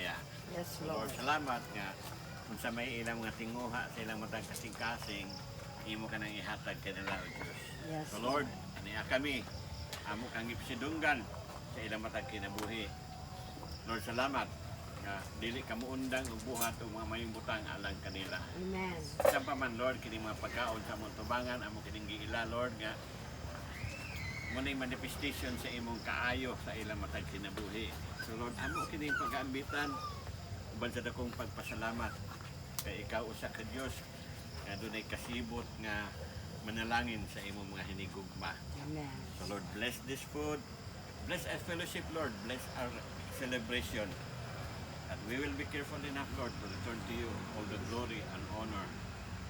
Bisaya. Yes, So, Lord. Lord, salamat nga kung sa may ilang mga tinguha sa ilang matang kasing-kasing, imo ka nang ihatag kanila o Diyos. Yes, So Lord, aniya kami, amo kang ipsidunggan sa ilang matang kinabuhi. Lord, salamat nga dili ka muundang og buhat og mga mayong butang alang kanila. Amen. Sa pa man Lord kining mga pagkaon sa among tubangan amo kining giila Lord nga munay manifestation sa imong kaayo sa ilang matag kinabuhi. So Lord, amo kining pag-aambitan uban sa dakong pagpasalamat kay ikaw usa ka Dios nga dunay kasibot nga manalangin sa imong mga hinigugma. Amen. So Lord, bless this food, bless our fellowship Lord, bless our celebration. And we will be careful enough, Lord, to return to you all the glory and honor.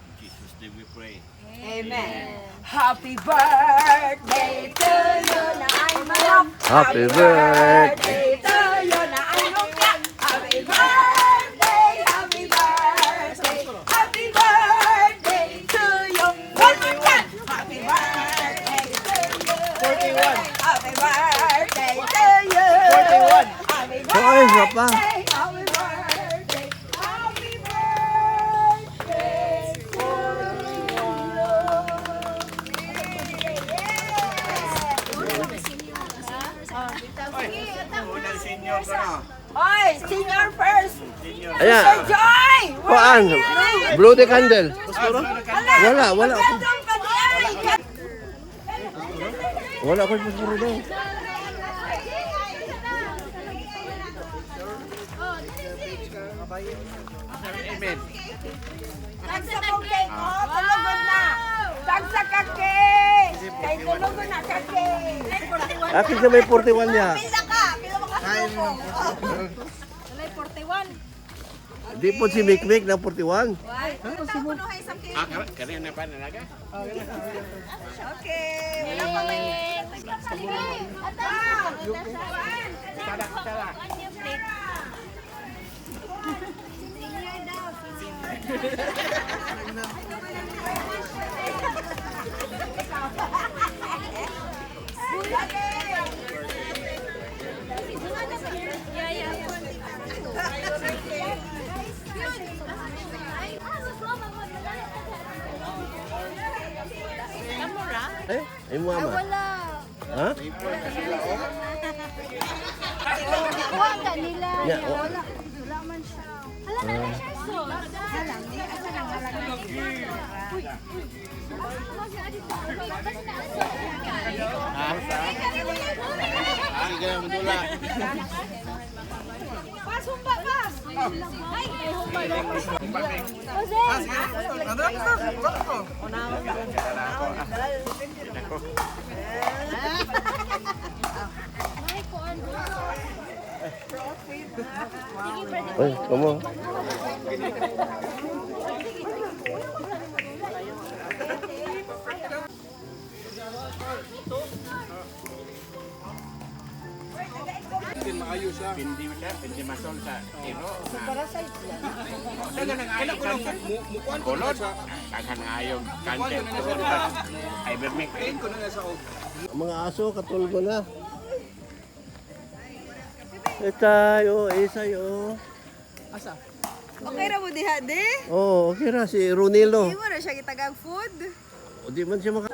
In Jesus' name we pray. Amen. Happy birthday to you na ay malak. Happy birthday. to you na ay lungkak. Happy birthday, happy birthday, happy birthday to you. One more time. Happy birthday to you. 41. Happy birthday to you. 41. Happy Ay, isa pa. birthday, happy birthday, happy birthday to Unang senior ko na. Oy, senior first. Senior. Sir Ayan. Joy! Kuan. Blow the candle. Wala, Wala. Magandang kanya. Wala ko puspuro daw. Amen. Tagsa ko cake. Oh, tulugon na. Tagsa ka cake. Kay tulugon na ka cake. Akin sa may 41 niya. Pila ka. Pila mo ka suko. Walay 41. Di po si Mikmik ng 41. Kanina pa nalaga? Okay. Wala pa may... Eh, ay mo ama. Wala. Ha? Wala nila. Ya, oh. Wala. Wala man siya. Hala na lang siya. So, hala. Asa nang hala. Uy. Sige, madula. Pas, humba, pas. Ay, humba na. Jose. Ay, kuan. Sige, pwede. Ay, kamo. Pindi mo siya, pindi masol sa tiro. Kailan ko lang mukuan ko Kulot. sa Kaghan nga yung content. Ibermik. kain ko na nga sa og. Mga aso katulgo na. Tayo, isayo. Asa? Okay ra mo diha di? Oh, okay ra si Ronilo. Di mo na siya gitagang food. O di man siya maka...